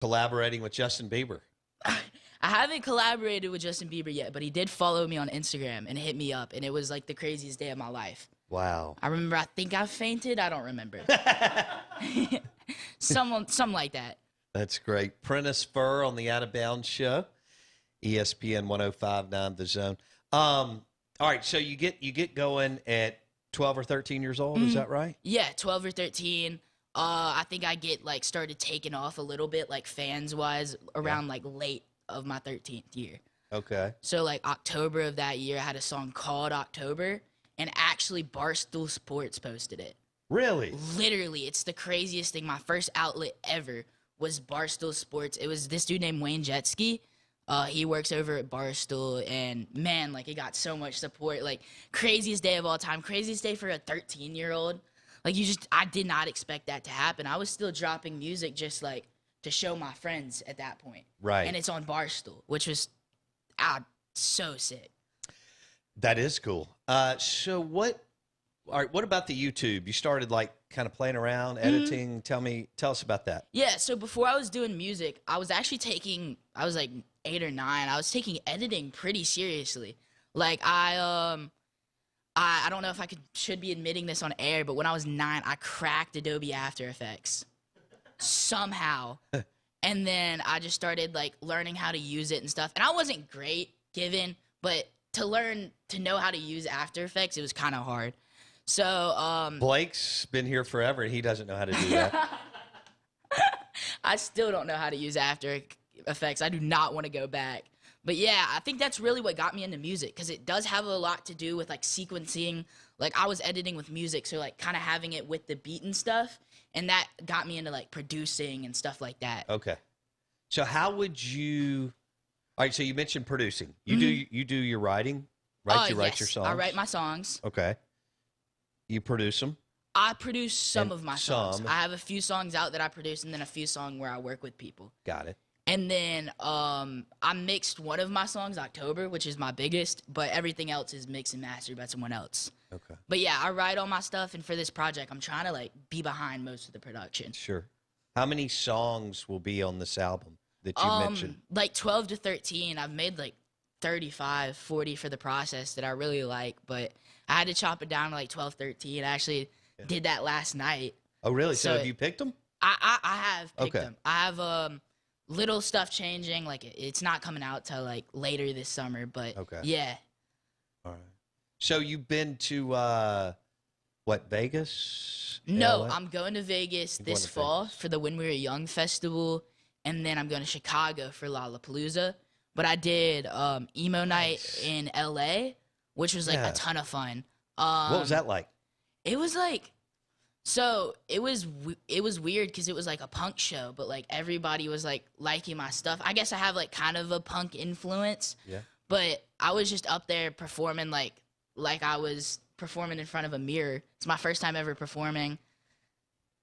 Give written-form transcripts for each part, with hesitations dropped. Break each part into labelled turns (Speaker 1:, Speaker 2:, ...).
Speaker 1: Collaborating with Justin Bieber.
Speaker 2: I haven't collaborated with Justin Bieber yet, but he did follow me on Instagram and hit me up, and it was like the craziest day of my life.
Speaker 1: Wow.
Speaker 2: I remember, I think I fainted. I don't remember. Something like that.
Speaker 1: That's great. Prentiss Furr on the Out of Bounds show, ESPN 105.9 The Zone. All right, so you get going at 12 or 13 years old, is that right?
Speaker 2: Yeah, 12 or 13. I think I get like started taking off a little bit, like fans wise, around like late of my 13th year.
Speaker 1: Okay.
Speaker 2: So like October of that year, I had a song called October, and actually Barstool Sports posted it.
Speaker 1: Really?
Speaker 2: Literally, it's the craziest thing. My first outlet ever was Barstool Sports. It was this dude named Wayne Jetski. He works over at Barstool, and man, like it got so much support. Like craziest day of all time, craziest day for a 13-year-old. Like I did not expect that to happen. I was still dropping music just like to show my friends at that point.
Speaker 1: Right.
Speaker 2: And it's on Barstool, which was so sick.
Speaker 1: That is cool. So all right, what about the YouTube? You started like kind of playing around, editing. Tell us about that.
Speaker 2: Yeah, so before I was doing music, I was like 8 or 9. I was taking editing pretty seriously. Like I don't know if should be admitting this on air, but when I was 9, I cracked Adobe After Effects somehow. And then I just started like learning how to use it and stuff. And I wasn't great but to know how to use After Effects, it was kind of hard. So
Speaker 1: Blake's been here forever and he doesn't know how to do that.
Speaker 2: I still don't know how to use After Effects. I do not want to go back. But yeah, I think that's really what got me into music, because it does have a lot to do with like sequencing. Like I was editing with music, so like kind of having it with the beat and stuff, and that got me into like producing and stuff like that.
Speaker 1: Okay. So how would you? All right. So you mentioned producing. You do your writing, right? You write your songs.
Speaker 2: I write my songs.
Speaker 1: Okay. You produce them.
Speaker 2: I produce some of my songs.
Speaker 1: Some.
Speaker 2: I have a few songs out that I produce, and then a few songs where I work with people.
Speaker 1: Got it.
Speaker 2: And then I mixed one of my songs, October, which is my biggest, but everything else is mixed and mastered by someone else.
Speaker 1: Okay.
Speaker 2: But yeah, I write all my stuff, and for this project, I'm trying to like be behind most of the production.
Speaker 1: Sure. How many songs will be on this album that you mentioned?
Speaker 2: Like 12 to 13. I've made like 35, 40 for the process that I really like, but I had to chop it down to like 12, 13. I actually did that last night.
Speaker 1: Oh, really? So have you picked them?
Speaker 2: I have picked them. I have little stuff changing. Like it's not coming out till like later this summer, but yeah.
Speaker 1: All right. So you've been to Vegas?
Speaker 2: No,
Speaker 1: LA?
Speaker 2: I'm going to Vegas this fall for the When We Were Young festival, and then I'm going to Chicago for Lollapalooza. But I did emo night in LA, which was like a ton of fun.
Speaker 1: What was that like?
Speaker 2: It was like, so it was weird because it was like a punk show, but like everybody was like liking my stuff. I guess I have like kind of a punk influence. Yeah. But I was just up there performing like I was performing in front of a mirror. It's my first time ever performing.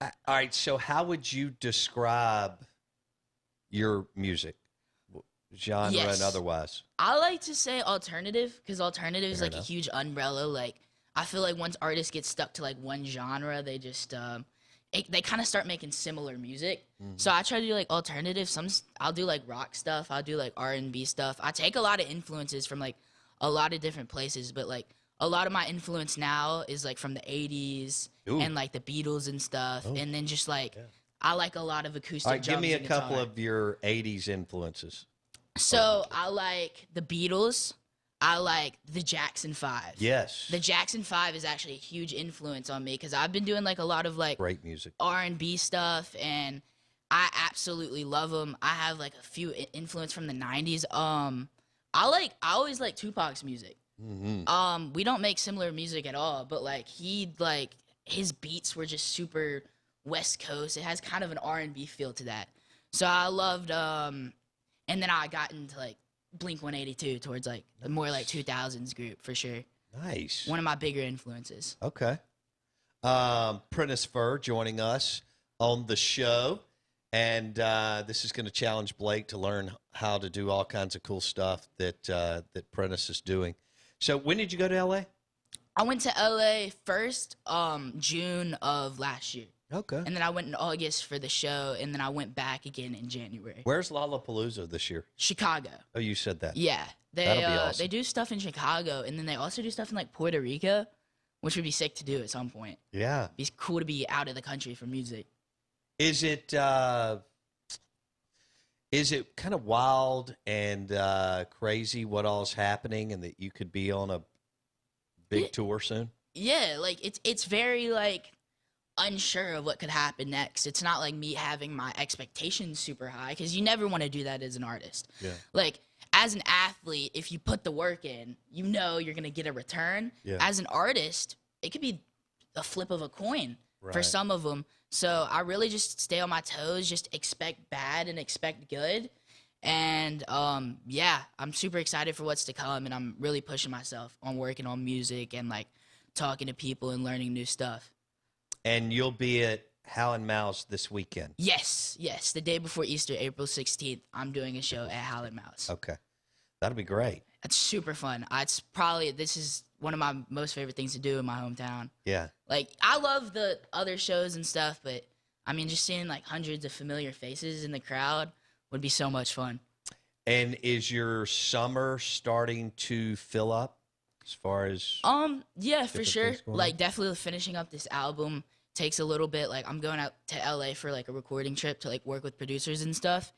Speaker 1: All right, so how would you describe your music, genre and otherwise?
Speaker 2: I like to say alternative, because alternative is like a huge umbrella. Like I feel like once artists get stuck to like one genre, they just they kind of start making similar music. So I try to do like alternative. I'll do like rock stuff. I'll do like R&B stuff. I take a lot of influences from like a lot of different places, but like a lot of my influence now is like from the 80s and like the Beatles and stuff. And then just like I like a lot of acoustic.
Speaker 1: All right,
Speaker 2: drums
Speaker 1: give me a
Speaker 2: and
Speaker 1: couple
Speaker 2: guitar.
Speaker 1: of your 80s influences.
Speaker 2: So I like the Beatles. I like the Jackson 5.
Speaker 1: Yes.
Speaker 2: The Jackson 5 is actually a huge influence on me because I've been doing like a lot of like
Speaker 1: great music,
Speaker 2: R&B stuff, and I absolutely love them. I have like a few influence from the 90s. I always like Tupac's music. We don't make similar music at all, but like his beats were just super West Coast. It has kind of an R&B feel to that. So I loved and then I got into like Blink-182 towards like the more like 2000s group for sure.
Speaker 1: Nice.
Speaker 2: One of my bigger influences.
Speaker 1: Okay. Prentiss Furr joining us on the show. And this is going to challenge Blake to learn how to do all kinds of cool stuff that Prentiss is doing. So when did you go to L.A.?
Speaker 2: I went to L.A. first, June of last year.
Speaker 1: Okay.
Speaker 2: And then I went in August for the show, and then I went back again in January.
Speaker 1: Where's Lollapalooza this year?
Speaker 2: Chicago.
Speaker 1: Oh, you said that.
Speaker 2: Yeah.
Speaker 1: That'll be awesome.
Speaker 2: They do stuff in Chicago, and then they also do stuff in like Puerto Rico, which would be sick to do at some point.
Speaker 1: Yeah.
Speaker 2: It'd be cool to be out of the country for music.
Speaker 1: Is it kind of wild and crazy what all's happening, and that you could be on a big tour soon?
Speaker 2: Yeah, like it's very like unsure of what could happen next. It's not like me having my expectations super high, because you never want to do that as an artist.
Speaker 1: Yeah.
Speaker 2: Like as an athlete, if you put the work in, you know you're gonna get a return.
Speaker 1: Yeah.
Speaker 2: As an artist, it could be a flip of a coin for
Speaker 1: Right.
Speaker 2: some of them. So I really just stay on my toes, just expect bad and expect good. And yeah, I'm super excited for what's to come, and I'm really pushing myself on working on music and like talking to people and learning new stuff.
Speaker 1: And you'll be at Howlin' Mouse this weekend.
Speaker 2: Yes, the day before Easter, April 16th, I'm doing a show at Howlin' Mouse.
Speaker 1: Okay. That'll be great.
Speaker 2: It's super fun. This is one of my most favorite things to do in my hometown.
Speaker 1: Yeah.
Speaker 2: Like, I love the other shows and stuff, but I mean, just seeing like hundreds of familiar faces in the crowd would be so much fun.
Speaker 1: And is your summer starting to fill up as far as
Speaker 2: Yeah, for
Speaker 1: different
Speaker 2: sure.
Speaker 1: things going
Speaker 2: Like,
Speaker 1: on?
Speaker 2: definitely finishing up this album takes a little bit. Like, I'm going out to LA for like a recording trip to like work with producers and stuff.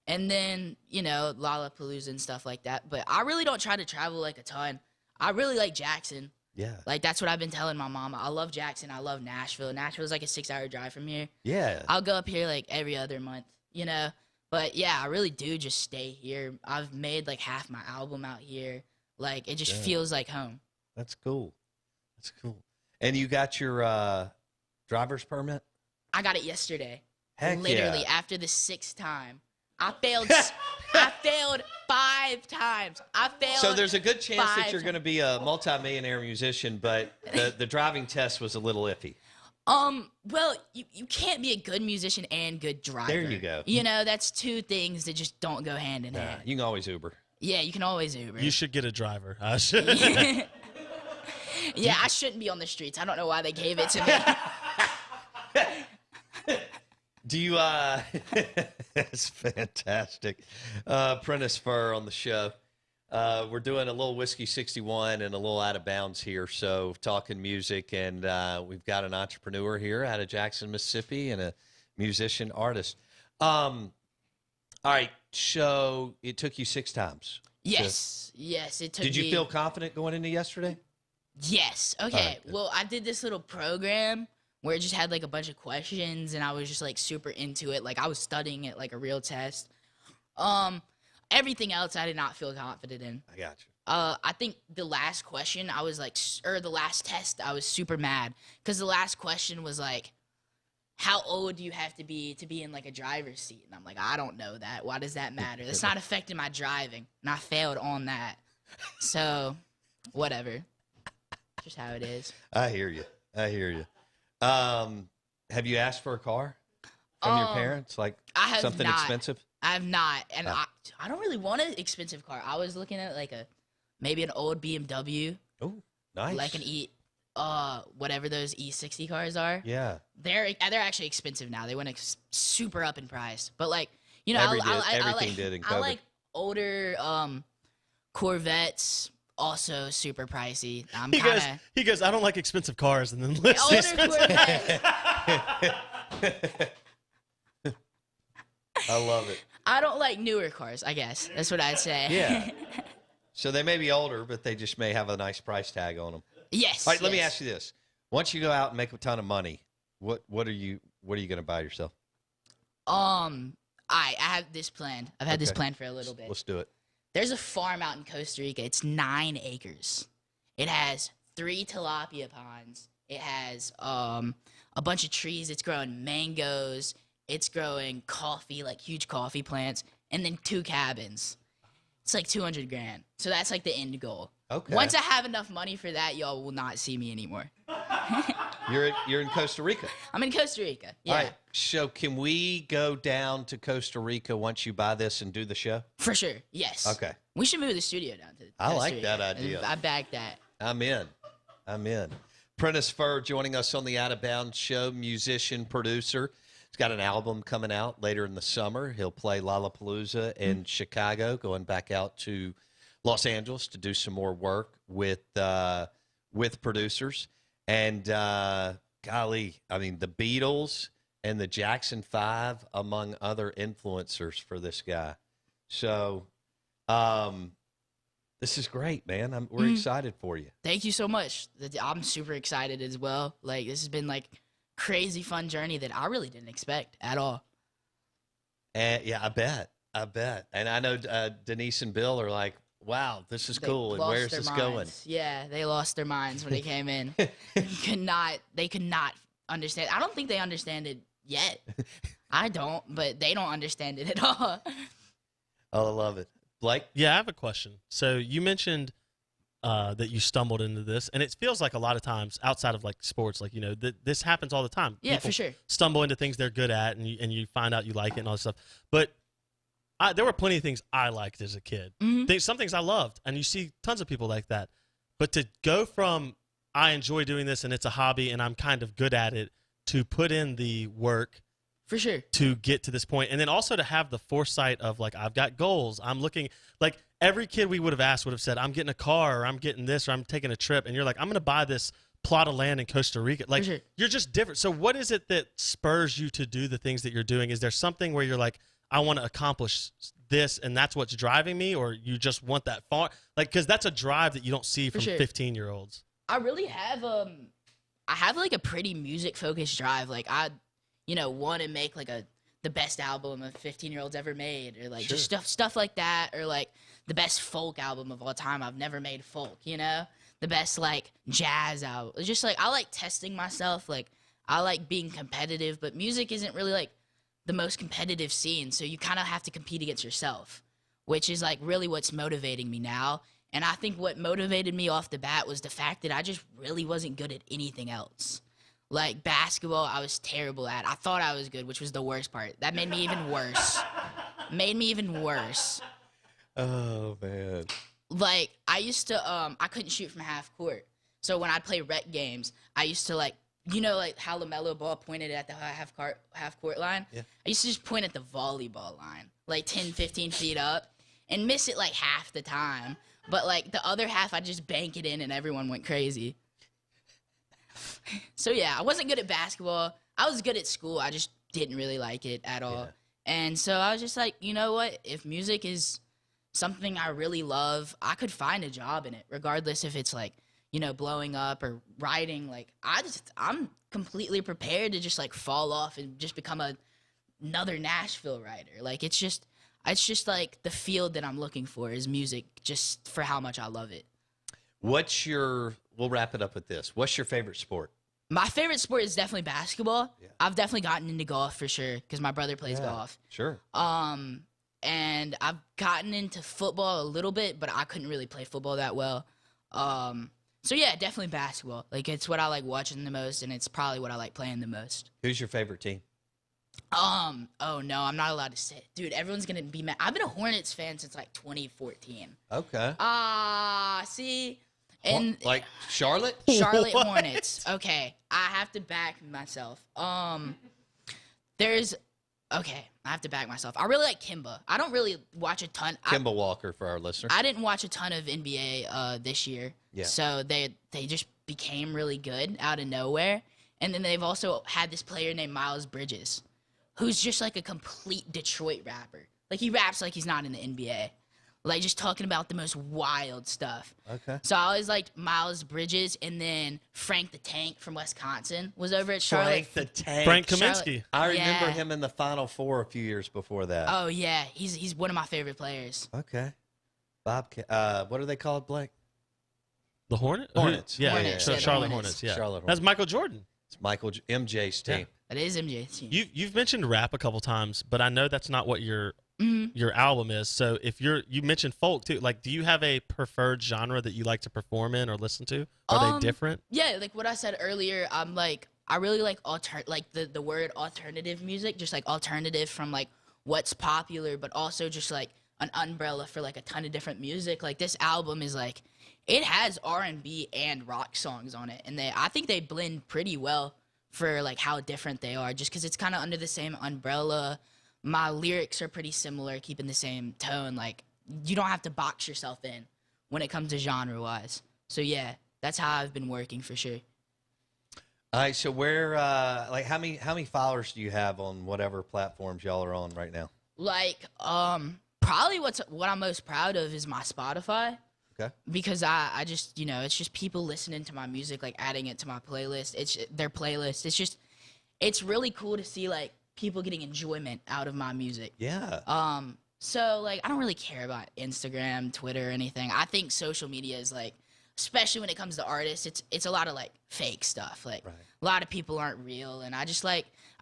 Speaker 2: And then, you know, Lollapalooza and stuff like that. But I really don't try to travel like a ton. I really like Jackson.
Speaker 1: Yeah.
Speaker 2: Like, that's what I've been telling my mama. I love Jackson. I love Nashville. Nashville's like a 6-hour drive from here.
Speaker 1: Yeah.
Speaker 2: I'll go up here like every other month, you know? But yeah, I really do just stay here. I've made like half my album out here. Like, it just
Speaker 1: Yeah.
Speaker 2: feels like home.
Speaker 1: That's cool. That's cool. And you got your driver's permit?
Speaker 2: I got it yesterday.
Speaker 1: Heck
Speaker 2: Literally,
Speaker 1: yeah.
Speaker 2: after the 6th time. I failed. I failed 5 times. I failed.
Speaker 1: So there's a good chance that
Speaker 2: 5
Speaker 1: you're going to be a multimillionaire musician, but the driving test was a little iffy.
Speaker 2: Well, you can't be a good musician and good driver.
Speaker 1: There you go.
Speaker 2: You know, that's two things that just don't go hand in hand.
Speaker 1: You can always Uber.
Speaker 2: Yeah, you can always Uber.
Speaker 3: You should get a driver. I should.
Speaker 2: Yeah, I shouldn't be on the streets. I don't know why they gave it to me.
Speaker 1: Do you that's fantastic. Prentiss Furr on the show. We're doing a little Whiskey 61 and a little out of bounds here. So talking music, and we've got an entrepreneur here out of Jackson, Mississippi, and a musician artist. All right, so it took you 6 times.
Speaker 2: Yes, it took me.
Speaker 1: Did you feel confident going into yesterday?
Speaker 2: Yes. Okay.
Speaker 1: right, good.
Speaker 2: Well, I did this little program where it just had like a bunch of questions, and I was just like super into it. Like, I was studying it like a real test. Everything else I did not feel confident in.
Speaker 1: I got you.
Speaker 2: I think the last question I was like, or the last test, I was super mad because the last question was like, how old do you have to be in like a driver's seat? And I'm like, I don't know that. Why does that matter? That's not affecting my driving. And I failed on that. So, whatever. Just how it is.
Speaker 1: I hear you. Have you asked for a car from your parents? Like
Speaker 2: I have
Speaker 1: something
Speaker 2: not.
Speaker 1: expensive?
Speaker 2: I have not. And I don't really want an expensive car. I was looking at like maybe an old BMW.
Speaker 1: Oh, nice.
Speaker 2: Like whatever those E60 cars are.
Speaker 1: Yeah.
Speaker 2: They're actually expensive now. They went super up in price. But like, you know,
Speaker 1: Everything did in
Speaker 2: I
Speaker 1: COVID.
Speaker 2: like older Corvettes, also super pricey. I'm
Speaker 3: He
Speaker 2: kind
Speaker 3: goes,
Speaker 2: of
Speaker 3: he goes, I don't like expensive cars, and then lists
Speaker 2: older
Speaker 3: expensive.
Speaker 2: Corvettes.
Speaker 1: I love it.
Speaker 2: I don't like newer cars, I guess. That's what I'd say.
Speaker 1: Yeah. So they may be older, but they just may have a nice price tag on them.
Speaker 2: Yes.
Speaker 1: All right, let me
Speaker 2: yes.
Speaker 1: ask you this. Once you go out and make a ton of money, what are you going to buy yourself?
Speaker 2: I have this planned. I've had this
Speaker 1: Okay.
Speaker 2: planned for a little bit.
Speaker 1: Let's do it.
Speaker 2: There's a farm out in Costa Rica. It's 9 acres. It has 3 tilapia ponds. It has a bunch of trees. It's growing mangoes. It's growing coffee, like huge coffee plants, and then 2 cabins. It's like $200,000. So that's like the end goal.
Speaker 1: Okay.
Speaker 2: Once I have enough money for that, y'all will not see me anymore.
Speaker 1: You're in Costa Rica.
Speaker 2: I'm in Costa Rica. Yeah,
Speaker 1: All right. So can we go down to Costa Rica once you buy this and do the show?
Speaker 2: for sure. Yes.
Speaker 1: Okay.
Speaker 2: We should move the studio down to
Speaker 1: I
Speaker 2: Costa
Speaker 1: like
Speaker 2: Rica.
Speaker 1: that idea.
Speaker 2: I bagged that.
Speaker 1: I'm in. Prentiss Furr joining us on the Out of Bounds show, musician, producer. He's got an album coming out later in the summer. He'll play Lollapalooza in Chicago, going back out to Los Angeles to do some more work with producers. And golly, I mean, the Beatles and the Jackson 5, among other influencers for this guy. So this is great, man. We're excited for you.
Speaker 2: Thank you so much. I'm super excited as well. Like, this has been like crazy fun journey that I really didn't expect at all.
Speaker 1: And yeah, I bet. And I know Denise and Bill are like, wow, this is cool. And where's this going?
Speaker 2: Yeah, they lost their minds when they came in. They could not understand. I don't think they understand it yet. I don't, but they don't understand it at all.
Speaker 1: Oh, I love it. Blake?
Speaker 3: Yeah, I have a question. So you mentioned that you stumbled into this, and it feels like a lot of times outside of like sports, like, you know, this happens all the time.
Speaker 2: Yeah,
Speaker 3: People
Speaker 2: for sure.
Speaker 3: stumble into things they're good at, and you find out you like it and all this stuff. But there were plenty of things I liked as a kid. Some things I loved, and you see tons of people like that. But to go from I enjoy doing this and it's a hobby and I'm kind of good at it to put in the work
Speaker 2: For sure.
Speaker 3: to get to this point, and then also to have the foresight of like, I've got goals. I'm looking, like every kid we would have asked would have said, I'm getting a car, or I'm getting this, or I'm taking a trip. And you're like, I'm going to buy this plot of land in Costa Rica. Like,
Speaker 2: sure.
Speaker 3: You're just different. So what is it that spurs you to do the things that you're doing? Is there something where you're like, I want to accomplish this, and that's what's driving me, or you just want that far? Like, because that's a drive that you don't see from
Speaker 2: sure.
Speaker 3: 15-year-olds.
Speaker 2: I really have I have like a pretty music focused drive. Like, I want to make like the best album a 15-year-old's ever made, or like
Speaker 1: Sure.
Speaker 2: just stuff like that, or like the best folk album of all time. I've never made folk, the best like jazz album. It's just like, I like testing myself. Like, I like being competitive, but music isn't really like the most competitive scene. So you kind of have to compete against yourself, which is like really what's motivating me now. And I think what motivated me off the bat was the fact that I just really wasn't good at anything else. Like basketball, I was terrible at. I thought I was good, which was the worst part. That made me even worse.
Speaker 1: Oh, man.
Speaker 2: Like, I used to, I couldn't shoot from half court. So when I'd play rec games, I used to like how LaMelo Ball pointed at the half court line?
Speaker 1: Yeah.
Speaker 2: I used to just point at the volleyball line, like 10, 15 feet up, and miss it like half the time. But like the other half, I'd just bank it in and everyone went crazy. So yeah, I wasn't good at basketball. I was good at school. I just didn't really like it at all.
Speaker 1: Yeah.
Speaker 2: And so I was just like, you know what? If music is something I really love, I could find a job in it, regardless if it's like, blowing up or writing. Like, I'm completely prepared to just like fall off and just become another Nashville writer. Like, it's just like the field that I'm looking for is music, just for how much I love it.
Speaker 1: We'll wrap it up with this. What's your favorite sport?
Speaker 2: My favorite sport is definitely basketball.
Speaker 1: Yeah.
Speaker 2: I've definitely gotten into golf for sure, because my brother plays golf.
Speaker 1: Sure.
Speaker 2: And I've gotten into football a little bit, but I couldn't really play football that well. So yeah, definitely basketball. Like, it's what I like watching the most, and it's probably what I like playing the most.
Speaker 1: Who's your favorite team?
Speaker 2: Oh no, I'm not allowed to say it. Dude, everyone's gonna be mad. I've been a Hornets fan since like 2014.
Speaker 1: Okay.
Speaker 2: See? And
Speaker 1: like Charlotte?
Speaker 2: Charlotte
Speaker 3: What?
Speaker 2: Hornets. Okay, I have to back myself. I have to back myself. I really like Kimba. I don't really watch a ton.
Speaker 1: Kimba Walker for our listeners.
Speaker 2: I didn't watch a ton of NBA this year.
Speaker 1: Yeah.
Speaker 2: So they just became really good out of nowhere. And then they've also had this player named Miles Bridges, who's just like a complete Detroit rapper. Like, he raps like he's not in the NBA. Like, just talking about the most wild stuff.
Speaker 1: Okay.
Speaker 2: So I always liked Miles Bridges, and then Frank the Tank from Wisconsin was over at Charlotte.
Speaker 1: Frank the Tank.
Speaker 3: Frank
Speaker 2: Charlotte-
Speaker 3: Kaminsky.
Speaker 1: I remember
Speaker 2: Yeah.
Speaker 1: him in the Final Four a few years before that.
Speaker 2: Oh yeah, he's one of my favorite players.
Speaker 1: Okay. What are they called, Blake?
Speaker 3: The Hornets?
Speaker 1: Hornets.
Speaker 3: Yeah,
Speaker 2: Hornets,
Speaker 3: So
Speaker 2: yeah, the
Speaker 3: Charlotte
Speaker 2: Hornets.
Speaker 3: Hornets. Yeah.
Speaker 1: Charlotte
Speaker 3: That's
Speaker 1: Hornets.
Speaker 3: Michael Jordan.
Speaker 1: It's MJ's team.
Speaker 3: Yeah.
Speaker 2: That is MJ's team.
Speaker 3: You've mentioned rap a couple times, but I know that's not what your album is. So if you mentioned folk too, like, do you have a preferred genre that you like to perform in or listen to? Are they different?
Speaker 2: Yeah, like what I said earlier, I really like the word alternative music, just like alternative from like what's popular, but also just like an umbrella for like a ton of different music. Like this album is like, it has R&B and rock songs on it, and I think they blend pretty well for like how different they are, just because it's kind of under the same umbrella. My lyrics are pretty similar, keeping the same tone. Like you don't have to box yourself in when it comes to genre wise. So yeah, that's how I've been working for sure.
Speaker 1: All right, so where, like, how many followers do you have on whatever platforms y'all are on right now?
Speaker 2: Like, probably what I'm most proud of is my Spotify.
Speaker 1: Okay.
Speaker 2: Because I just, it's just people listening to my music, like adding it to my playlist. It's their playlist. It's really cool to see like people getting enjoyment out of my music.
Speaker 1: Yeah.
Speaker 2: So like I don't really care about Instagram, Twitter, or anything. I think social media is like, especially when it comes to artists, it's a lot of like fake stuff. Like a lot of people aren't real, and I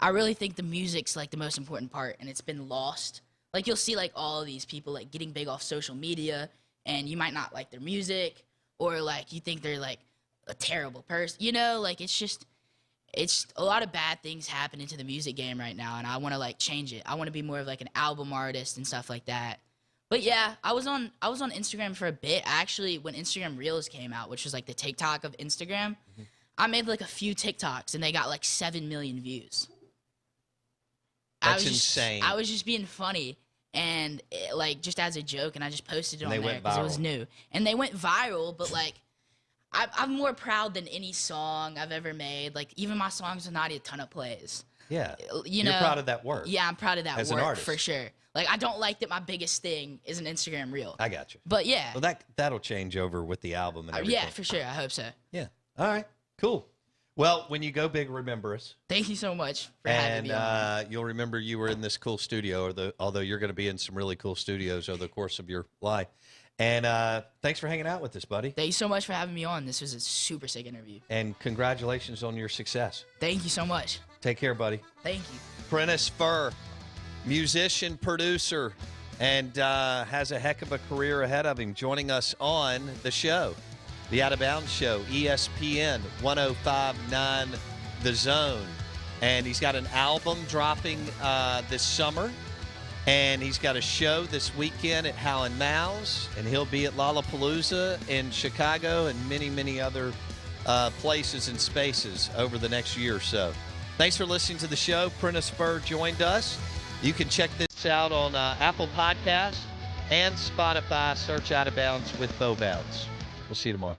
Speaker 2: really think the music's like the most important part, and it's been lost. Like you'll see like all of these people like getting big off social media, and you might not like their music, or like you think they're like a terrible person. Like it's a lot of bad things happening to the music game right now, and I want to like change it. I want to be more of like an album artist and stuff like that. But yeah, I was on Instagram for a bit. Actually, when Instagram Reels came out, which was like the TikTok of Instagram, I made like a few TikToks and they got like 7 million views.
Speaker 1: That's insane.
Speaker 2: I was just being funny and like just as a joke, and I just posted it on there because it was new. And they went viral, but like I'm more proud than any song I've ever made. Like even my songs with not a ton of plays.
Speaker 1: Yeah. You're proud of that work.
Speaker 2: Yeah, I'm proud of that
Speaker 1: as
Speaker 2: work
Speaker 1: an artist.
Speaker 2: for sure. Like I don't like that my biggest thing is an Instagram reel.
Speaker 1: I got you.
Speaker 2: But yeah.
Speaker 1: Well, that'll change over with the album and everything.
Speaker 2: Yeah, for sure. I hope so.
Speaker 1: Yeah. All right. Cool. Well, when you go big, remember us.
Speaker 2: Thank you so much for having me on.
Speaker 1: And you'll remember you were in this cool studio, although you're going to be in some really cool studios over the course of your life. And thanks for hanging out with us, buddy.
Speaker 2: Thank you so much for having me on. This was a super sick interview.
Speaker 1: And congratulations on your success.
Speaker 2: Thank you so much.
Speaker 1: Take care, buddy.
Speaker 2: Thank you.
Speaker 1: Prentiss Furr, musician, producer, and has a heck of a career ahead of him, joining us on the show, the Out of Bounds Show, ESPN 105.9 The Zone. And he's got an album dropping this summer, and he's got a show this weekend at Howlin' Mouse, and he'll be at Lollapalooza in Chicago and many, many other places and spaces over the next year or so. Thanks for listening to the show. Prentiss Furr joined us. You can check this out on Apple Podcasts and Spotify. Search Out of Bounds with Bo Bounds. We'll see you tomorrow.